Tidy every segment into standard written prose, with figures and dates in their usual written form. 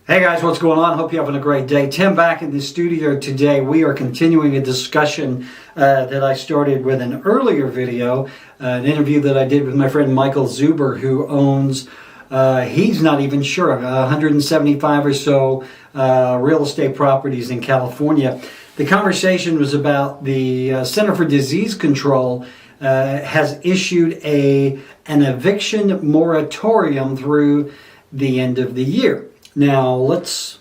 Hey guys, what's going on? Hope you're having a great day. Tim back in the studio today. We are continuing a discussion that I started with an earlier video, an interview that I did with my friend Michael Zuber, who owns, he's not even sure, 175 or so real estate properties in California. The conversation was about the Center for Disease Control has issued an eviction moratorium through the end of the year. Now, let's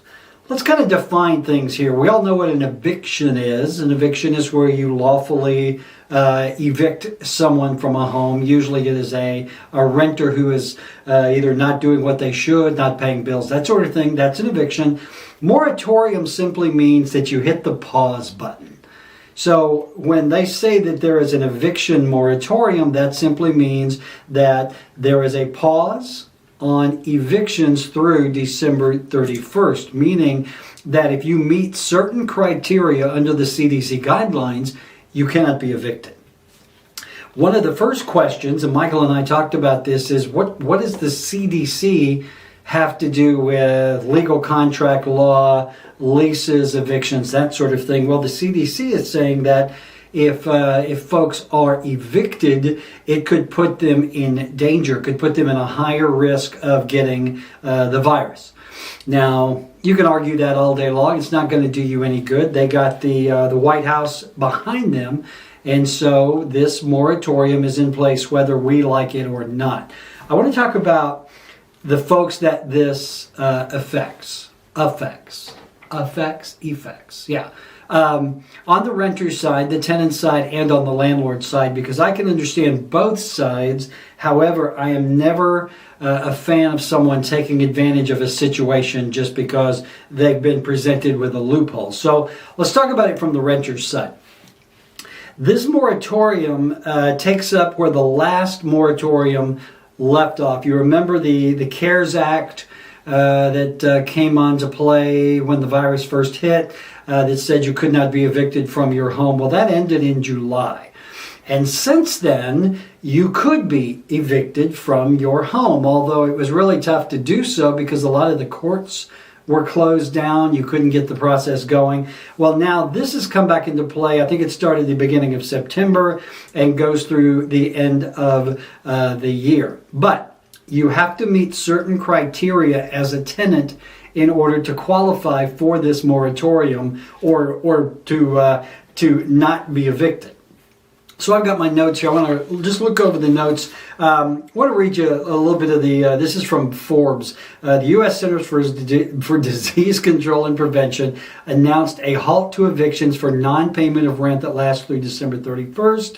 kind of define things here. We all know what an eviction is. An eviction is where you lawfully evict someone from a home. Usually it is a renter who is either not doing what they should, not paying bills, that sort of thing. That's an eviction. Moratorium simply means that you hit the pause button. So when they say that there is an eviction moratorium, that simply means that there is a pause on evictions through December 31st, meaning that if you meet certain criteria under the CDC guidelines, you cannot be evicted. One of the first questions, and Michael and I talked about this, is what does the CDC have to do with legal contract law, leases, evictions, that sort of thing? Well, the CDC is saying that if folks are evicted, it could put them in danger, could put them in a higher risk of getting the virus. Now, you can argue that all day long. It's not going to do you any good. They got the White House behind them, and so this moratorium is in place whether we like it or not. I want to talk about the folks that this affects. Yeah. On the renter's side, the tenant side, and on the landlord side, because I can understand both sides. However, I am never a fan of someone taking advantage of a situation just because they've been presented with a loophole. So let's talk about it from the renter's side. This moratorium takes up where the last moratorium left off. You remember the CARES Act that came onto play when the virus first hit, that said you could not be evicted from your home. Well, that ended in July. And since then, you could be evicted from your home, although it was really tough to do so because a lot of the courts were closed down. You couldn't get the process going. Well, now this has come back into play. I think it started the beginning of September and goes through the end of the year. But you have to meet certain criteria as a tenant in order to qualify for this moratorium or to not be evicted. So I've got my notes here. I want to just look over the notes. I want to read you a little bit of this is from Forbes. The U.S. Centers for Disease Control and Prevention announced a halt to evictions for non-payment of rent that lasts through December 31st.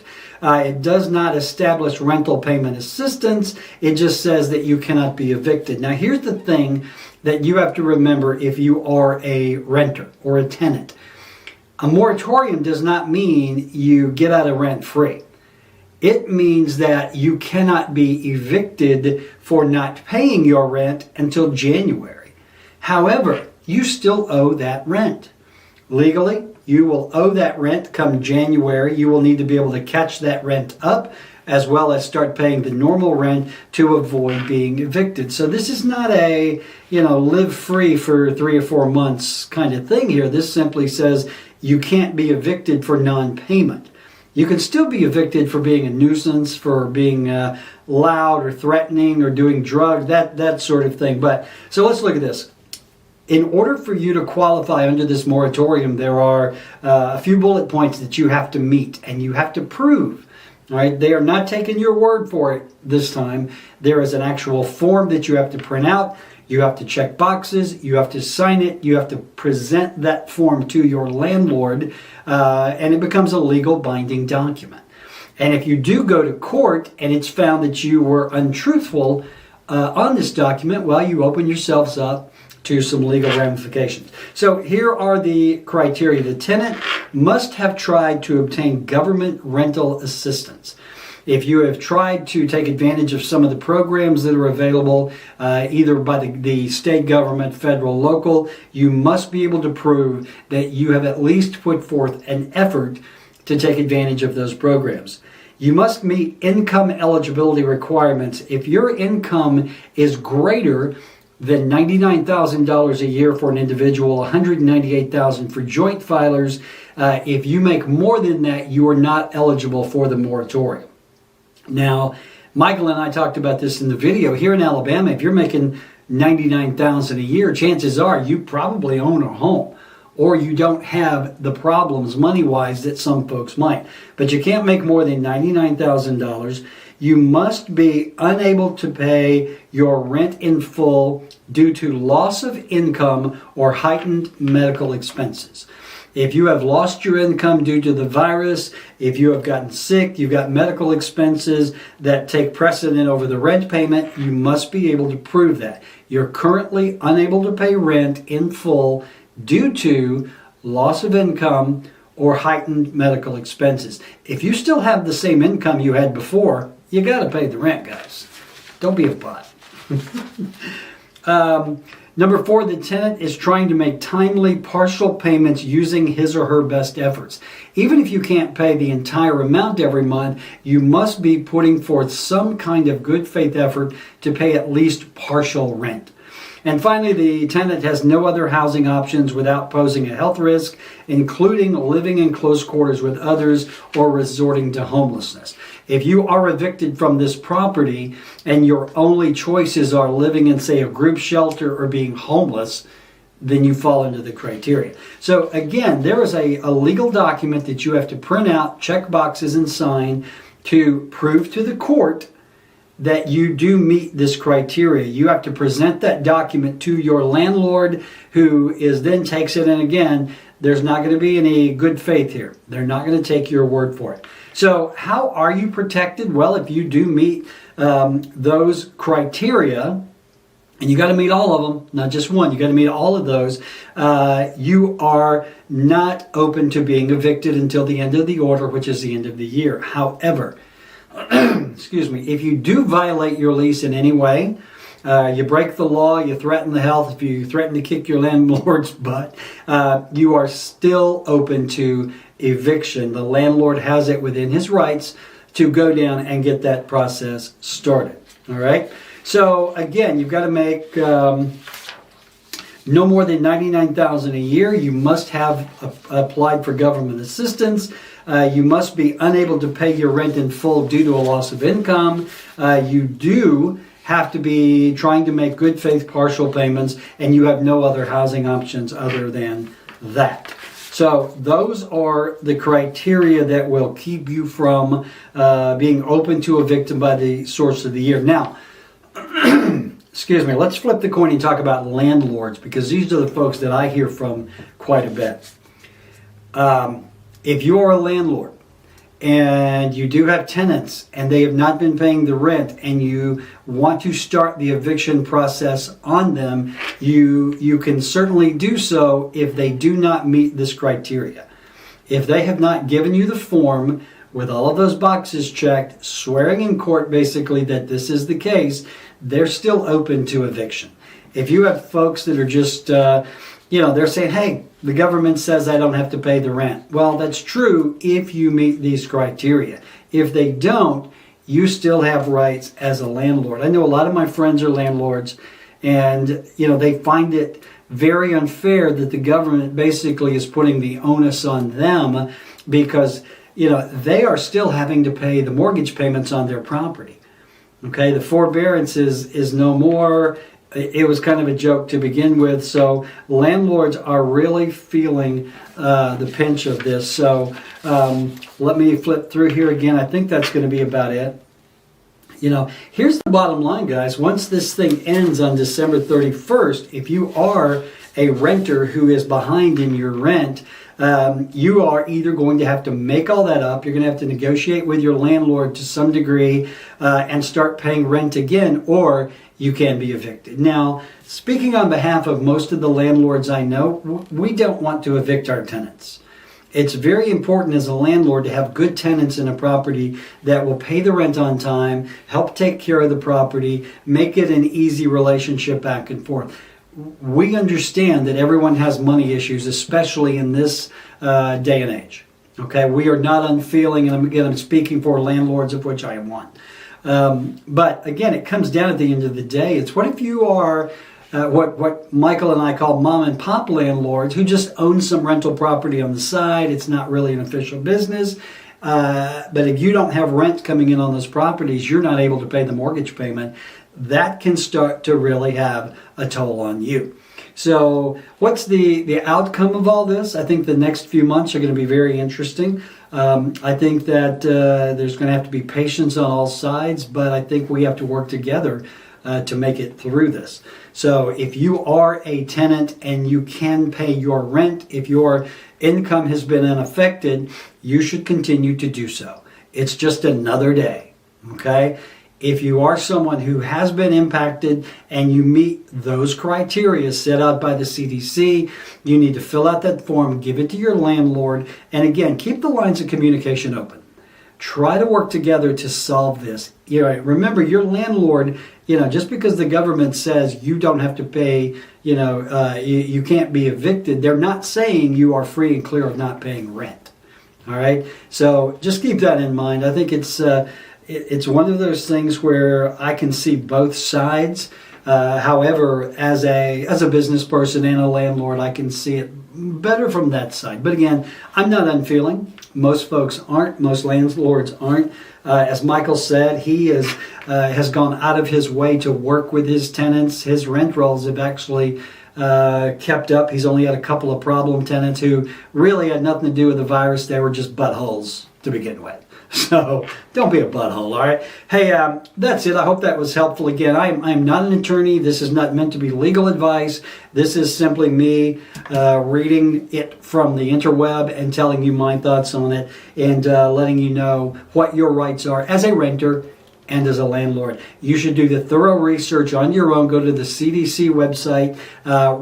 It does not establish rental payment assistance. It just says that you cannot be evicted. Now, here's the thing that you have to remember if you are a renter or a tenant. A moratorium does not mean you get out of rent free. It means that you cannot be evicted for not paying your rent until January. However, you still owe that rent. Legally, you will owe that rent come January. You will need to be able to catch that rent up as well as start paying the normal rent to avoid being evicted. So this is not a, live free for 3 or 4 months kind of thing here. This simply says you can't be evicted for non-payment. You can still be evicted for being a nuisance, for being loud or threatening or doing drugs, that sort of thing. But so let's look at this. In order for you to qualify under this moratorium, there are a few bullet points that you have to meet and you have to prove. All right, they are not taking your word for it this time. There is an actual form that you have to print out. You have to check boxes. You have to sign it. You have to present that form to your landlord, and it becomes a legal binding document. And if you do go to court and it's found that you were untruthful on this document, well, you open yourselves up to some legal ramifications. So here are the criteria. The tenant must have tried to obtain government rental assistance. If you have tried to take advantage of some of the programs that are available, either by the state government, federal, local, you must be able to prove that you have at least put forth an effort to take advantage of those programs. You must meet income eligibility requirements. If your income is greater then $99,000 a year for an individual, $198,000 for joint filers. If you make more than that, you are not eligible for the moratorium. Now, Michael and I talked about this in the video. Here in Alabama, if you're making $99,000 a year, chances are you probably own a home, or you don't have the problems money-wise that some folks might. But you can't make more than $99,000. You must be unable to pay your rent in full due to loss of income or heightened medical expenses. If you have lost your income due to the virus, if you have gotten sick, you've got medical expenses that take precedent over the rent payment, you must be able to prove that. You're currently unable to pay rent in full due to loss of income or heightened medical expenses. If you still have the same income you had before, you got to pay the rent, guys. Don't be a butt. Number 4, the tenant is trying to make timely partial payments using his or her best efforts. Even if you can't pay the entire amount every month, you must be putting forth some kind of good faith effort to pay at least partial rent. And finally, the tenant has no other housing options without posing a health risk, including living in close quarters with others or resorting to homelessness. If you are evicted from this property and your only choices are living in, say, a group shelter or being homeless, then you fall into the criteria. So again, there is a legal document that you have to print out, check boxes, and sign to prove to the court that you do meet this criteria. You have to present that document to your landlord, who is then takes it, and again, there's not going to be any good faith here. They're not going to take your word for it. So how are you protected? Well, if you do meet those criteria, and you got to meet all of them, not just one, you got to meet all of those, you are not open to being evicted until the end of the order, which is the end of the year. However, excuse me, if you do violate your lease in any way, you break the law, you threaten the health, if you threaten to kick your landlord's butt, you are still open to eviction. The landlord has it within his rights to go down and get that process started. All right? So again, you've got to make no more than $99,000 a year. You must have applied for government assistance. You must be unable to pay your rent in full due to a loss of income. You do have to be trying to make good faith partial payments, and you have no other housing options other than that. So those are the criteria that will keep you from being open to eviction by the source of the year. Now, excuse me, let's flip the coin and talk about landlords, because these are the folks that I hear from quite a bit. If you are a landlord and you do have tenants and they have not been paying the rent and you want to start the eviction process on them, you can certainly do so if they do not meet this criteria. If they have not given you the form with all of those boxes checked, swearing in court basically that this is the case, they're still open to eviction. If you have folks that are just, they're saying, hey, the government says I don't have to pay the rent. Well, that's true if you meet these criteria. If they don't, you still have rights as a landlord. I know a lot of my friends are landlords, and they find it very unfair that the government basically is putting the onus on them, because they are still having to pay the mortgage payments on their property. Okay, the forbearance is no more. It was kind of a joke to begin with. So landlords are really feeling the pinch of this. So let me flip through here again. I think that's going to be about it. Here's the bottom line, guys. Once this thing ends on December 31st, if you are a renter who is behind in your rent, you are either going to have to make all that up, you're going to have to negotiate with your landlord to some degree and start paying rent again, or you can be evicted. Now, speaking on behalf of most of the landlords I know, we don't want to evict our tenants. It's very important as a landlord to have good tenants in a property that will pay the rent on time, help take care of the property, make it an easy relationship back and forth. We understand that everyone has money issues, especially in this day and age. Okay, we are not unfeeling, and again, I'm speaking for landlords, of which I am one. But again, it comes down at the end of the day. It's what if you are what Michael and I call mom and pop landlords who just own some rental property on the side. It's not really an official business. But if you don't have rent coming in on those properties, you're not able to pay the mortgage payment. That can start to really have a toll on you. So what's the outcome of all this? I think the next few months are going to be very interesting. I think that there's going to have to be patience on all sides, but I think we have to work together to make it through this. So if you are a tenant and you can pay your rent, if your income has been unaffected, you should continue to do so. It's just another day, okay? If you are someone who has been impacted and you meet those criteria set out by the CDC, you need to fill out that form, give it to your landlord, and again, keep the lines of communication open. Try to work together to solve this. Remember, your landlord, just because the government says you don't have to pay, you can't be evicted, they're not saying you are free and clear of not paying rent. All right? So just keep that in mind. I think it's one of those things where I can see both sides. However, as a business person and a landlord, I can see it better from that side. But again, I'm not unfeeling. Most folks aren't. Most landlords aren't. As Michael said, he has gone out of his way to work with his tenants. His rent rolls have actually kept up. He's only had a couple of problem tenants who really had nothing to do with the virus. They were just buttholes to begin with. So don't be a butthole, all right? Hey, that's it. I hope that was helpful. Again, I'm not an attorney. This is not meant to be legal advice. This is simply me reading it from the interweb and telling you my thoughts on it and letting you know what your rights are as a renter and as a landlord. You should do the thorough research on your own. Go to the CDC website,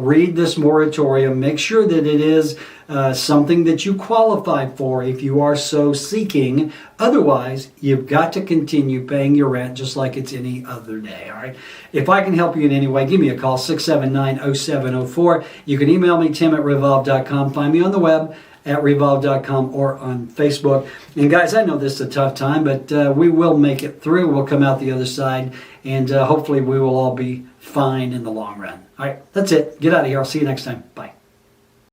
read this moratorium, make sure that it is something that you qualify for if you are so seeking. Otherwise, you've got to continue paying your rent just like it's any other day, all right? If I can help you in any way, give me a call, 679-0704. You can email me, tim@revolved.com. Find me on the web at revolved.com or on Facebook. And guys, I know this is a tough time, but we will make it through. We'll come out the other side, and hopefully we will all be fine in the long run. All right, that's it. Get out of here. I'll see you next time. Bye.